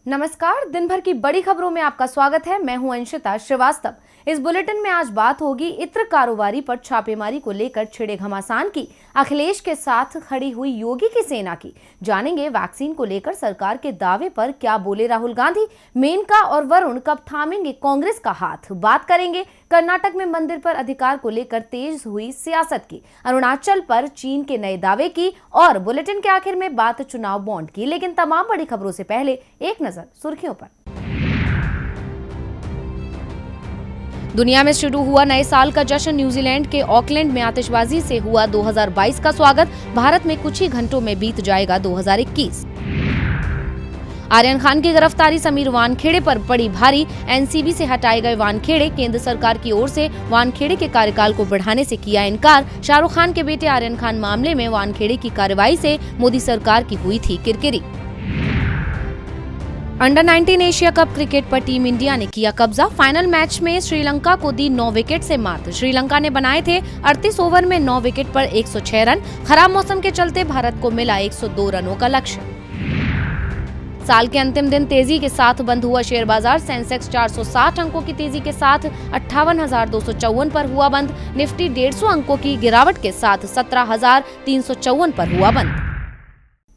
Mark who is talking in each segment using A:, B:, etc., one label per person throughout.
A: नमस्कार, दिन भर की बड़ी खबरों में आपका स्वागत है। मैं हूं अंशिता श्रीवास्तव। इस बुलेटिन में आज बात होगी इत्र कारोबारी पर छापेमारी को लेकर छिड़े घमासान की, अखिलेश के साथ खड़ी हुई योगी की सेना की। जानेंगे वैक्सीन को लेकर सरकार के दावे पर क्या बोले राहुल गांधी, मेनका और वरुण कब थामेंगे कांग्रेस का हाथ। बात करेंगे कर्नाटक में मंदिर पर अधिकार को लेकर तेज हुई सियासत की, अरुणाचल पर चीन के नए दावे की और बुलेटिन के आखिर में बात चुनाव बॉन्ड की। लेकिन तमाम बड़ी खबरों से पहले एक नजर सुर्खियों पर। दुनिया में शुरू हुआ नए साल का जश्न। न्यूजीलैंड के ऑकलैंड में आतिशबाजी से हुआ 2022 का स्वागत। भारत में कुछ ही घंटों में बीत जाएगा 2021। आर्यन खान की गिरफ्तारी, समीर वानखेड़े पर पड़ी भारी। एनसीबी से हटाए गए वानखेड़े, केंद्र सरकार की ओर से वानखेड़े के कार्यकाल को बढ़ाने से किया इनकार। शाहरुख खान के बेटे आर्यन खान मामले में वानखेड़े की कार्रवाई से मोदी सरकार की हुई थी किरकिरी। अंडर 19 एशिया कप क्रिकेट पर टीम इंडिया ने किया कब्जा। फाइनल मैच में श्रीलंका को दी 9 विकेट से मात। श्रीलंका ने बनाए थे 38 ओवर में 9 विकेट पर 106 रन। खराब मौसम के चलते भारत को मिला 102 रनों का लक्ष्य। साल के अंतिम दिन तेजी के साथ बंद हुआ शेयर बाजार। सेंसेक्स 460 अंकों की तेजी के साथ 58,254 पर हुआ बंद। निफ्टी 150 अंकों की गिरावट के साथ 17,354 पर हुआ बंद।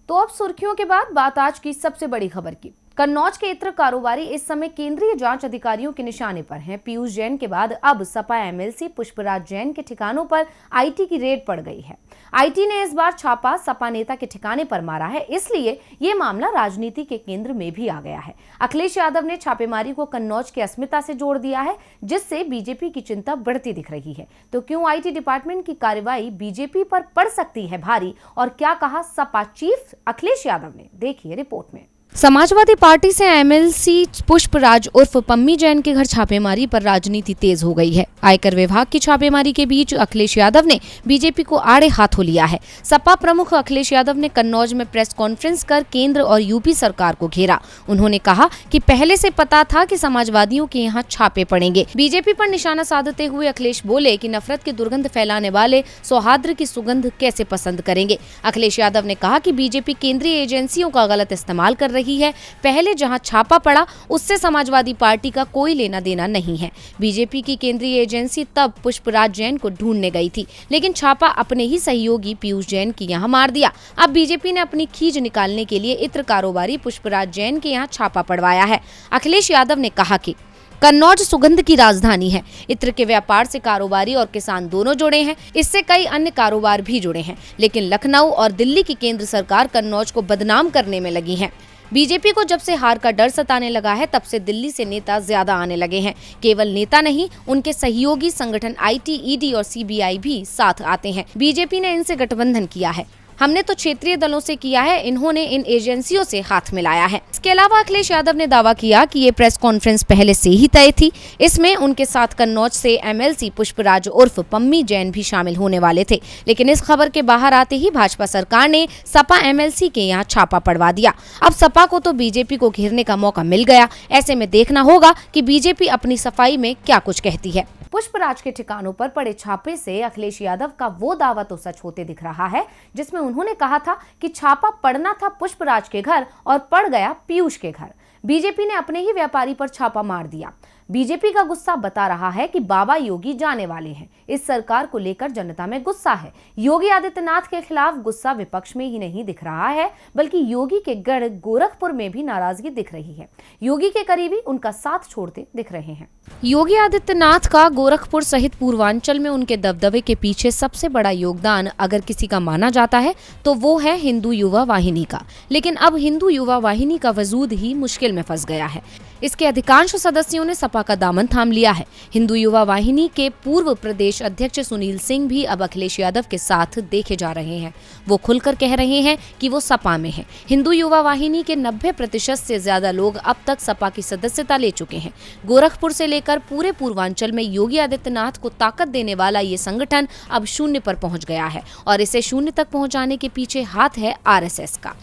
A: तो अब सुर्खियों के बाद बात आज की सबसे बड़ी खबर की। कन्नौज के इत्र कारोबारी इस समय केंद्रीय जांच अधिकारियों के निशाने पर हैं। पीयूष जैन के बाद अब सपा एमएलसी पुष्पराज जैन के ठिकानों पर आईटी की रेड पड़ गई है। आईटी ने इस बार छापा सपा नेता के ठिकाने पर मारा है, इसलिए ये मामला राजनीति के केंद्र में भी आ गया है। अखिलेश यादव ने छापेमारी को कन्नौज की अस्मिता से जोड़ दिया है, जिससे बीजेपी की चिंता बढ़ती दिख रही है। तो क्यों आईटी डिपार्टमेंट की कार्रवाई बीजेपी पर पड़ सकती है भारी, और क्या कहा सपा चीफ अखिलेश यादव ने, देखिए रिपोर्ट में। समाजवादी पार्टी से एमएलसी पुष्पराज उर्फ पम्मी जैन के घर छापेमारी पर राजनीति तेज हो गई है। आयकर विभाग की छापेमारी के बीच अखिलेश यादव ने बीजेपी को आड़े हाथों लिया है। सपा प्रमुख अखिलेश यादव ने कन्नौज में प्रेस कॉन्फ्रेंस कर केंद्र और यूपी सरकार को घेरा। उन्होंने कहा कि पहले से पता था कि समाजवादियों के यहाँ छापे पड़ेंगे। बीजेपी पर निशाना साधते हुए अखिलेश बोले कि नफरत की दुर्गंध फैलाने वाले सौहार्द की सुगंध कैसे पसंद करेंगे। अखिलेश यादव ने कहा कि बीजेपी केंद्रीय एजेंसियों का गलत इस्तेमाल कर रही है। पहले जहां छापा पड़ा उससे समाजवादी पार्टी का कोई लेना देना नहीं है। बीजेपी की केंद्रीय एजेंसी तब पुष्पराज जैन को ढूंढने गई थी, लेकिन छापा अपने ही सहयोगी पीयूष जैन की यहां मार दिया। अब बीजेपी ने अपनी खींच निकालने के लिए इत्र कारोबारी पुष्पराज जैन के यहां छापा पड़वाया है। अखिलेश यादव ने कहा कि कन्नौज सुगंध की राजधानी है। इत्र के व्यापार से कारोबारी और किसान दोनों जुड़े हैं। इससे कई अन्य कारोबार भी जुड़े हैं, लेकिन लखनऊ और दिल्ली की केंद्र सरकार कन्नौज को बदनाम करने में लगी है। बीजेपी को जब से हार का डर सताने लगा है, तब से दिल्ली से नेता ज्यादा आने लगे हैं। केवल नेता नहीं, उनके सहयोगी संगठन आईटी, ईडी और सीबीआई भी साथ आते हैं। बीजेपी ने इनसे गठबंधन किया है। हमने तो क्षेत्रीय दलों से किया है, इन्होंने इन एजेंसियों से हाथ मिलाया है। इसके अलावा अखिलेश यादव ने दावा किया कि ये प्रेस कॉन्फ्रेंस पहले से ही तय थी। इसमें उनके साथ कन्नौज से एमएलसी पुष्पराज उर्फ पम्मी जैन भी शामिल होने वाले थे, लेकिन इस खबर के बाहर आते ही भाजपा सरकार ने सपा एमएलसी के यहाँ छापा पड़वा दिया। अब सपा को तो बीजेपी को घेरने का मौका मिल गया। ऐसे में देखना होगा कि बीजेपी अपनी सफाई में क्या कुछ कहती है। पुष्पराज के ठिकानों पर पड़े छापे से अखिलेश यादव का वो दावा तो सच होते दिख रहा है, जिसमें उन्होंने कहा था कि छापा पड़ना था पुष्पराज के घर और पड़ गया पीयूष के घर। बीजेपी ने अपने ही व्यापारी पर छापा मार दिया। बीजेपी का गुस्सा बता रहा है कि बाबा योगी जाने वाले हैं। इस सरकार को लेकर जनता में गुस्सा है। योगी आदित्यनाथ के खिलाफ गुस्सा विपक्ष में ही नहीं दिख रहा है, बल्कि योगी के गढ़ गोरखपुर में भी नाराजगी दिख रही है। योगी के करीबी उनका साथ छोड़ते दिख रहे हैं। योगी आदित्यनाथ का गोरखपुर सहित पूर्वांचल में उनके दबदबे के पीछे सबसे बड़ा योगदान अगर किसी का माना जाता है तो वो है हिंदू युवा वाहिनी का। लेकिन अब हिंदू युवा वाहिनी का वजूद ही मुश्किल में फंस गया है। इसके अधिकांश सदस्यों ने सपा का दामन थाम लिया है। हिंदू युवा वाहिनी के पूर्व प्रदेश अध्यक्ष सुनील सिंह भी अब अखिलेश यादव के साथ देखे जा रहे हैं। वो खुलकर कह रहे हैं कि वो सपा में हैं। हिंदू युवा वाहिनी के 90% से ज्यादा लोग अब तक सपा की सदस्यता ले चुके हैं। गोरखपुर से लेकर पूरे पूर्वांचल में योगी आदित्यनाथ को ताकत देने वाला ये संगठन अब शून्य पर पहुंच गया है, और इसे शून्य तक पहुंचाने के पीछे हाथ है आरएसएस का।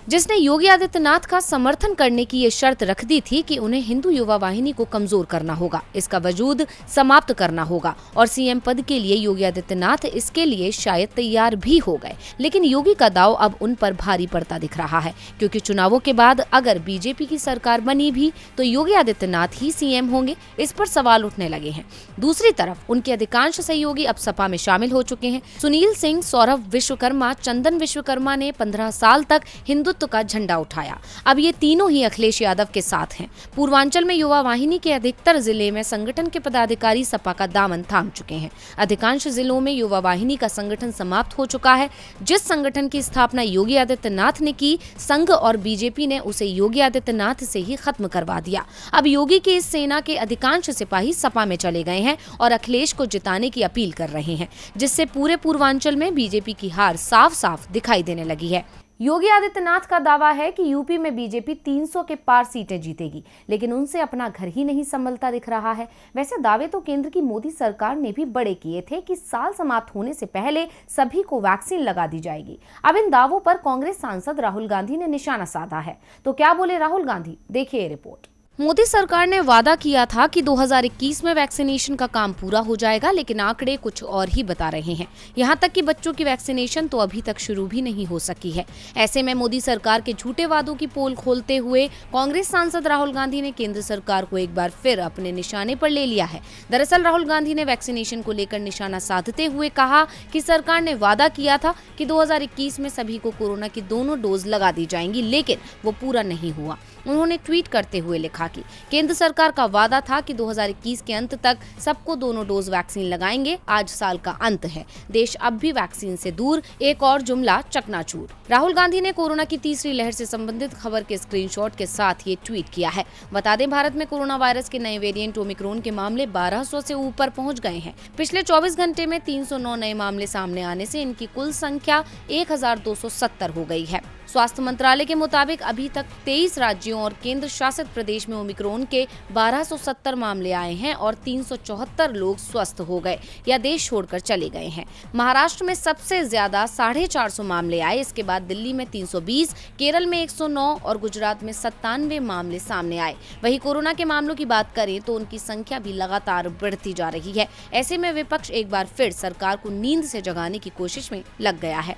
A: जिसने योगी आदित्यनाथ का समर्थन करने की ये शर्त रख दी थी कि उन्हें हिंदू युवा वाहिनी को कमजोर करना होगा, इसका वजूद समाप्त करना होगा और सीएम पद के लिए योगी आदित्यनाथ इसके लिए शायद तैयार भी हो गए। लेकिन योगी का दांव अब उन पर भारी पड़ता दिख रहा है, क्योंकि चुनावों के बाद अगर बीजेपी की सरकार बनी भी तो योगी आदित्यनाथ ही सीएम होंगे, इस पर सवाल उठने लगे हैं। दूसरी तरफ उनके अधिकांश सहयोगी अब सपा में शामिल हो चुके हैं। सुनील सिंह, सौरभ विश्वकर्मा, चंदन विश्वकर्मा ने 15 साल तक हिंदुत्व का झंडा उठाया। अब ये तीनों ही अखिलेश यादव के साथ हैं। पूर्वांचल में युवा वाहिनी के अधिकतर जिले में संगठन के पदाधिकारी सपा का दामन थाम चुके हैं। अधिकांश जिलों में युवा वाहिनी का संगठन समाप्त हो चुका है। जिस संगठन की स्थापना योगी आदित्यनाथ ने की, संघ और बीजेपी ने उसे योगी आदित्यनाथ से ही खत्म करवा दिया। अब योगी की इस सेना के अधिकांश सिपाही सपा में चले गए हैं और अखिलेश को जिताने की अपील कर रहे हैं, जिससे पूरे पूर्वांचल में बीजेपी की हार साफ साफ दिखाई देने लगी है। योगी आदित्यनाथ का दावा है कि यूपी में बीजेपी 300 के पार सीटें जीतेगी, लेकिन उनसे अपना घर ही नहीं संभलता दिख रहा है। वैसे दावे तो केंद्र की मोदी सरकार ने भी बड़े किए थे कि साल समाप्त होने से पहले सभी को वैक्सीन लगा दी जाएगी। अब इन दावों पर कांग्रेस सांसद राहुल गांधी ने निशाना साधा है। तो क्या बोले राहुल गांधी, देखिए रिपोर्ट। मोदी सरकार ने वादा किया था कि 2021 में वैक्सीनेशन का काम पूरा हो जाएगा, लेकिन आंकड़े कुछ और ही बता रहे हैं। यहां तक कि बच्चों की वैक्सीनेशन तो अभी तक शुरू भी नहीं हो सकी है। ऐसे में मोदी सरकार के झूठे वादों की पोल खोलते हुए कांग्रेस सांसद राहुल गांधी ने केंद्र सरकार को एक बार फिर अपने निशाने पर ले लिया है। दरअसल राहुल गांधी ने वैक्सीनेशन को लेकर निशाना साधते हुए कहा कि सरकार ने वादा किया था कि 2021 में सभी को कोरोना की दोनों डोज लगा दी जाएंगी, लेकिन वो पूरा नहीं हुआ। उन्होंने ट्वीट करते हुए लिखा कि केंद्र सरकार का वादा था कि 2021 के अंत तक सबको दोनों डोज वैक्सीन लगाएंगे। आज साल का अंत है, देश अब भी वैक्सीन से दूर। एक और जुमला चकनाचूर। राहुल गांधी ने कोरोना की तीसरी लहर से संबंधित खबर के स्क्रीनशॉट के साथ ये ट्वीट किया है। बता दें, भारत में कोरोना वायरस के नए वेरिएंट ओमिक्रॉन के मामले 1200 से ऊपर पहुंच गए हैं। पिछले 24 घंटे में 309 नए मामले सामने आने से इनकी कुल संख्या 1270 हो गई है। स्वास्थ्य मंत्रालय के मुताबिक अभी तक 23 राज्यों और केंद्र शासित प्रदेश में ओमिक्रॉन के 1270 मामले आए हैं और 374 लोग स्वस्थ हो गए या देश छोड़कर चले गए हैं। महाराष्ट्र में सबसे ज्यादा 450 मामले आए। इसके बाद दिल्ली में 320, केरल में 109 और गुजरात में 97 मामले सामने आए। वहीं कोरोना के मामलों की बात करें तो उनकी संख्या भी लगातार बढ़ती जा रही है। ऐसे में विपक्ष एक बार फिर सरकार को नींद से जगाने की कोशिश में लग गया है।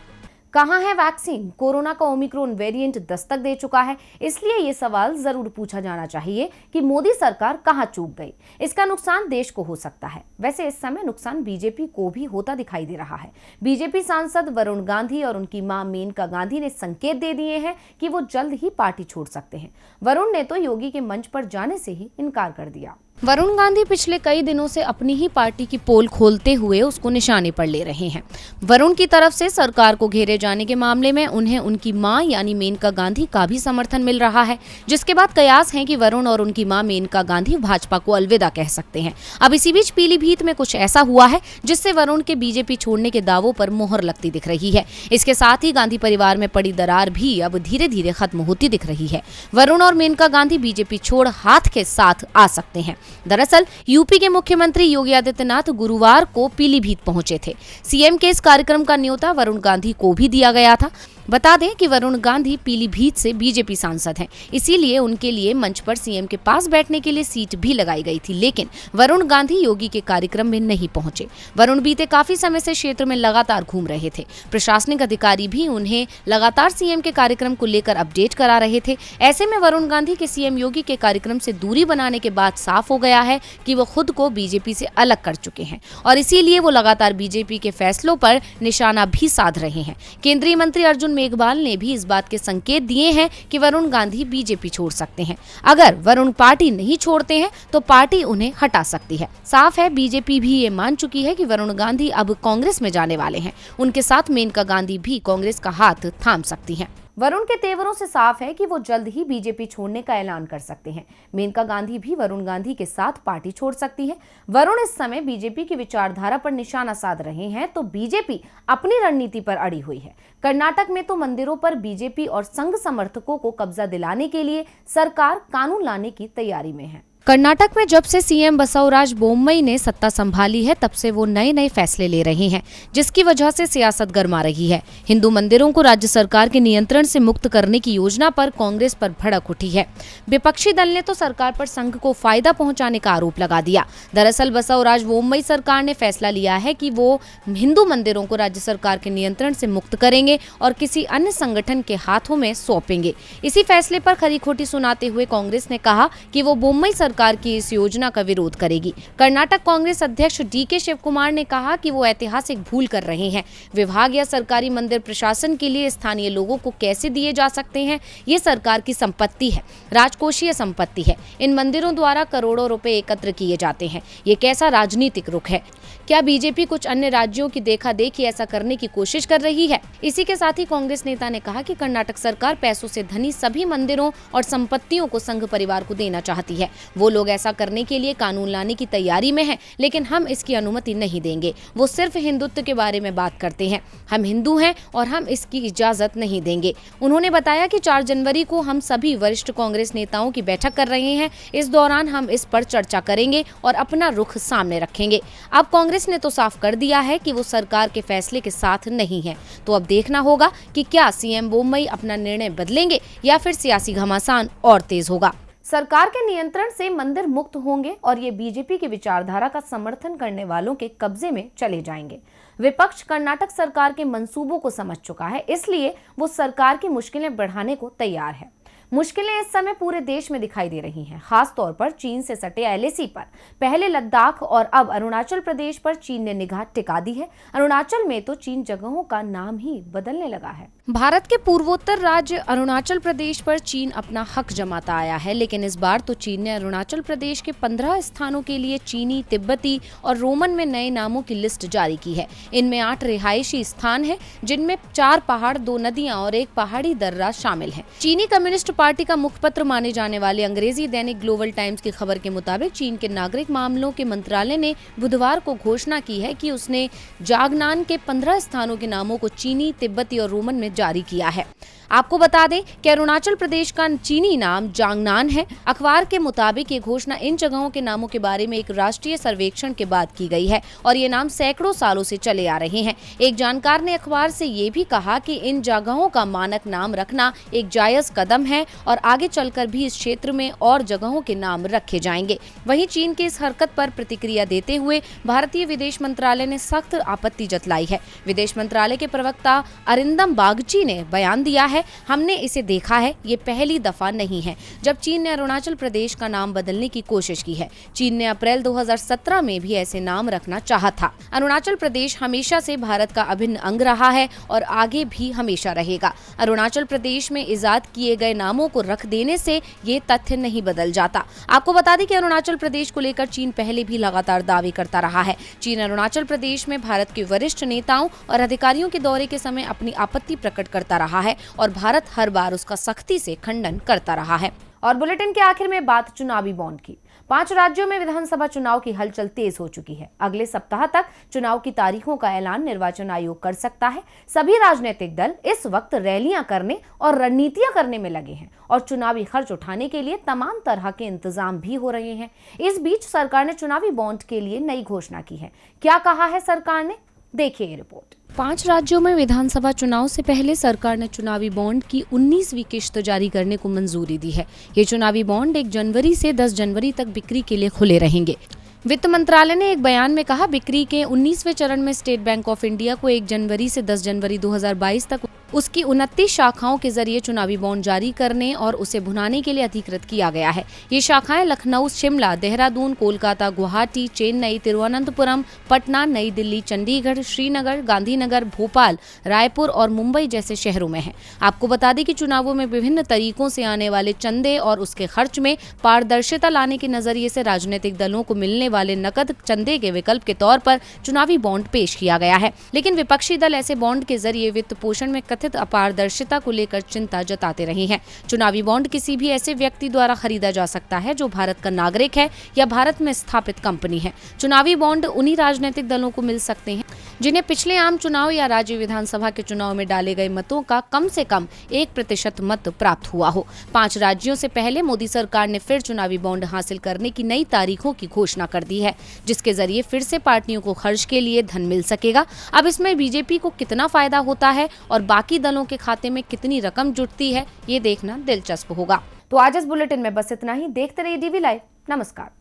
A: कहाँ है वैक्सीन? कोरोना का ओमिक्रॉन वेरिएंट दस्तक दे चुका है, इसलिए ये सवाल जरूर पूछा जाना चाहिए कि मोदी सरकार कहाँ चूक गई। इसका नुकसान देश को हो सकता है। वैसे इस समय नुकसान बीजेपी को भी होता दिखाई दे रहा है। बीजेपी सांसद वरुण गांधी और उनकी मां मेनका गांधी ने संकेत दे दिए हैं कि वो जल्द ही पार्टी छोड़ सकते हैं। वरुण ने तो योगी के मंच पर जाने से ही इनकार कर दिया। वरुण गांधी पिछले कई दिनों से अपनी ही पार्टी की पोल खोलते हुए उसको निशाने पर ले रहे हैं। वरुण की तरफ से सरकार को घेरे जाने के मामले में उन्हें उनकी मां यानी मेनका गांधी का भी समर्थन मिल रहा है, जिसके बाद कयास है कि वरुण और उनकी मां मेनका गांधी भाजपा को अलविदा कह सकते हैं। अब इसी बीच पीलीभीत में कुछ ऐसा हुआ है जिससे वरुण के बीजेपी छोड़ने के दावों पर मोहर लगती दिख रही है। इसके साथ ही गांधी परिवार में पड़ी दरार भी अब धीरे धीरे खत्म होती दिख रही है। वरुण और मेनका गांधी बीजेपी छोड़ हाथ के साथ आ सकते हैं। दरअसल यूपी के मुख्यमंत्री योगी आदित्यनाथ गुरुवार को पीलीभीत पहुंचे थे। सीएम के इस कार्यक्रम का न्योता वरुण गांधी को भी दिया गया था। बता दें कि वरुण गांधी पीलीभीत से बीजेपी सांसद हैं, इसीलिए उनके लिए मंच पर सीएम के पास बैठने के लिए सीट भी लगाई गई थी, लेकिन वरुण गांधी योगी के कार्यक्रम में नहीं पहुंचे। वरुण बीते काफी समय से क्षेत्र में लगातार घूम रहे थे। प्रशासनिक अधिकारी भी उन्हें लगातार सीएम के कार्यक्रम को लेकर अपडेट करा रहे थे। ऐसे में वरुण गांधी के सीएम योगी के कार्यक्रम से दूरी बनाने के बाद साफ हो गया है कि वो खुद को बीजेपी से अलग कर चुके हैं और इसीलिए वो लगातार बीजेपी के फैसलों पर निशाना भी साध रहे हैं। केंद्रीय मंत्री अर्जुन मेघवाल ने भी इस बात के संकेत दिए हैं कि वरुण गांधी बीजेपी छोड़ सकते हैं। अगर वरुण पार्टी नहीं छोड़ते हैं तो पार्टी उन्हें हटा सकती है। साफ है, बीजेपी भी ये मान चुकी है कि वरुण गांधी अब कांग्रेस में जाने वाले हैं। उनके साथ मेनका गांधी भी कांग्रेस का हाथ थाम सकती हैं। वरुण के तेवरों से साफ है कि वो जल्द ही बीजेपी छोड़ने का ऐलान कर सकते हैं। मेनका गांधी भी वरुण गांधी के साथ पार्टी छोड़ सकती है। वरुण इस समय बीजेपी की विचारधारा पर निशाना साध रहे हैं तो बीजेपी अपनी रणनीति पर अड़ी हुई है। कर्नाटक में तो मंदिरों पर बीजेपी और संघ समर्थकों को कब्जा दिलाने के लिए सरकार कानून लाने की तैयारी में है। कर्नाटक में जब से सीएम बसवराज बोम्मई ने सत्ता संभाली है तब से वो नए नए फैसले ले रहे हैं, जिसकी वजह से सियासत गर्मा रही है। हिंदू मंदिरों को राज्य सरकार के नियंत्रण से मुक्त करने की योजना पर कांग्रेस पर भड़क उठी है। विपक्षी दल ने तो सरकार पर संघ को फायदा पहुंचाने का आरोप लगा दिया। दरअसल बसवराज बोम्मई सरकार ने फैसला लिया है कि वो हिंदू मंदिरों को राज्य सरकार के नियंत्रण से मुक्त करेंगे और किसी अन्य संगठन के हाथों में सौंपेंगे। इसी फैसले पर खरी खोटी सुनाते हुए कांग्रेस ने कहा कि वो बोम्मई सरकार की इस योजना का विरोध करेगी। कर्नाटक कांग्रेस अध्यक्ष डीके शिवकुमार ने कहा कि वो ऐतिहासिक भूल कर रहे हैं। विभाग या सरकारी मंदिर प्रशासन के लिए स्थानीय लोगों को कैसे दिए जा सकते हैं? ये सरकार की संपत्ति है, राजकोषीय संपत्ति है। इन मंदिरों द्वारा करोड़ों रुपए एकत्र किए जाते हैं। ये कैसा राजनीतिक रुख है? क्या बीजेपी कुछ अन्य राज्यों की देखा देखी ऐसा करने की कोशिश कर रही है? इसी के साथ ही कांग्रेस नेता ने कहा कि कर्नाटक सरकार पैसों से धनी सभी मंदिरों और संपत्तियों को संघ परिवार को देना चाहती है। वो लोग ऐसा करने के लिए कानून लाने की तैयारी में हैं, लेकिन हम इसकी अनुमति नहीं देंगे। वो सिर्फ हिंदुत्व के बारे में बात करते हैं। हम हिंदू हैं और हम इसकी इजाजत नहीं देंगे। उन्होंने बताया कि 4 जनवरी को हम सभी वरिष्ठ कांग्रेस नेताओं की बैठक कर रहे हैं। इस दौरान हम इस पर चर्चा करेंगे और अपना रुख सामने रखेंगे। अब कांग्रेस ने तो साफ कर दिया है कि वो सरकार के फैसले के साथ नहीं है। तो अब देखना होगा कि क्या सीएम बोम्मई अपना निर्णय बदलेंगे या फिर सियासी घमासान और तेज होगा। सरकार के नियंत्रण से मंदिर मुक्त होंगे और ये बीजेपी की विचारधारा का समर्थन करने वालों के कब्जे में चले जाएंगे। विपक्ष कर्नाटक सरकार के मंसूबों को समझ चुका है, इसलिए वो सरकार की मुश्किलें बढ़ाने को तैयार है। मुश्किलें इस समय पूरे देश में दिखाई दे रही हैं, खास तौर पर चीन से सटे एलएसी पर। पहले लद्दाख और अब अरुणाचल प्रदेश पर चीन ने निगाह टिका दी है। अरुणाचल में तो चीन जगहों का नाम ही बदलने लगा है। भारत के पूर्वोत्तर राज्य अरुणाचल प्रदेश पर चीन अपना हक जमाता आया है, लेकिन इस बार तो चीन ने अरुणाचल प्रदेश के 15 स्थानों के लिए चीनी, तिब्बती और रोमन में नए नामों की लिस्ट जारी की है। इनमें 8 रिहायशी स्थान हैं, जिनमें 4 पहाड़, 2 नदियां और 1 पहाड़ी दर्रा शामिल है। चीनी कम्युनिस्ट पार्टी का मुखपत्र माने जाने वाले अंग्रेजी दैनिक ग्लोबल टाइम्स की खबर के मुताबिक चीन के नागरिक मामलों के मंत्रालय ने बुधवार को घोषणा की है कि उसने जागनान के 15 स्थानों के नामों को चीनी, तिब्बती और रोमन में जारी किया है। आपको बता दें कि अरुणाचल प्रदेश का चीनी नाम जांगनान है। अखबार के मुताबिक ये घोषणा इन जगहों के नामों के बारे में एक राष्ट्रीय सर्वेक्षण के बाद की गई है और ये नाम सैकड़ों सालों से चले आ रहे हैं। एक जानकार ने अखबार से ये भी कहा कि इन जगहों का मानक नाम रखना एक जायज कदम है और आगे चलकर भी इस क्षेत्र में और जगहों के नाम रखे जाएंगे। वहीं चीन की इस हरकत पर प्रतिक्रिया देते हुए भारतीय विदेश मंत्रालय ने सख्त आपत्ति जताई है। विदेश मंत्रालय के प्रवक्ता अरिंदम बागची ने बयान दिया है, हमने इसे देखा है, ये पहली दफा नहीं है जब चीन ने अरुणाचल प्रदेश का नाम बदलने की कोशिश की है। चीन ने अप्रैल 2017 में भी ऐसे नाम रखना चाहा था। अरुणाचल प्रदेश हमेशा से भारत का अभिन्न अंग रहा है और आगे भी हमेशा रहेगा। अरुणाचल प्रदेश में इजाद किए गए नामों को रख देने से ये तथ्य नहीं बदल जाता। आपको बता दें कि अरुणाचल प्रदेश को लेकर चीन पहले भी लगातार दावे करता रहा है। चीन अरुणाचल प्रदेश में भारत के वरिष्ठ नेताओं और अधिकारियों के दौरे के समय अपनी आपत्ति प्रकट करता रहा है और भारत हर बार उसका सख्ती से खंडन करता रहा है। और बुलेटिन के आखिर में बात चुनावी बॉन्ड की। 5 राज्यों में विधानसभा चुनाव की हलचल तेज हो चुकी है। अगले सप्ताह तक चुनाव की तारीखों का ऐलान निर्वाचन आयोग कर सकता है। सभी राजनीतिक दल इस वक्त रैलियां करने और रणनीतियां करने में लगे हैं और चुनावी खर्च उठाने के लिए तमाम तरह के इंतजाम भी हो रहे हैं। इस बीच सरकार ने चुनावी बॉन्ड के लिए नई घोषणा की है। क्या कहा है सरकार ने, देखिए ये रिपोर्ट। 5 राज्यों में विधानसभा चुनाव से पहले सरकार ने चुनावी बॉन्ड की 19वीं किश्त जारी करने को मंजूरी दी है। ये चुनावी बॉन्ड 1 जनवरी से 10 जनवरी तक बिक्री के लिए खुले रहेंगे। वित्त मंत्रालय ने एक बयान में कहा, बिक्री के 19वें चरण में स्टेट बैंक ऑफ इंडिया को 1 जनवरी से 10 जनवरी 2022 तक उसकी 29 शाखाओं के जरिए चुनावी बॉन्ड जारी करने और उसे भुनाने के लिए अधिकृत किया गया है। ये शाखाएं लखनऊ, शिमला, देहरादून, कोलकाता, गुवाहाटी, चेन्नई, तिरुवनंतपुरम, पटना, नई दिल्ली, चंडीगढ़, श्रीनगर, गांधीनगर, भोपाल, रायपुर और मुंबई जैसे शहरों में है। आपको बता दें कि चुनावों में विभिन्न तरीकों से आने वाले चंदे और उसके खर्च में पारदर्शिता लाने के नजरिए से राजनीतिक दलों को मिलने वाले नकद चंदे के विकल्प के तौर पर चुनावी बॉन्ड पेश किया गया है। लेकिन विपक्षी दल ऐसे बॉन्ड के जरिए वित्त पोषण में कथित अपारदर्शिता को लेकर चिंता जताते रहे हैं। चुनावी बॉन्ड किसी भी ऐसे व्यक्ति द्वारा खरीदा जा सकता है जो भारत का नागरिक है या भारत में स्थापित कंपनी है। चुनावी बॉन्ड उन्हीं राजनीतिक दलों को मिल सकते हैं जिन्हें पिछले आम चुनाव या राज्य विधानसभा के चुनाव में डाले गए मतों का कम से कम 1% मत प्राप्त हुआ हो। 5 राज्यों से पहले मोदी सरकार ने फिर चुनावी बॉन्ड हासिल करने की नई तारीखों की घोषणा कर दी है, जिसके जरिए फिर से पार्टियों को खर्च के लिए धन मिल सकेगा। अब इसमें बीजेपी को कितना फायदा होता है और बाकी दलों के खाते में कितनी रकम जुटती है, ये देखना दिलचस्प होगा। तो आज इस बुलेटिन में बस इतना ही। देखते रहिए डीवी लाइव। नमस्कार।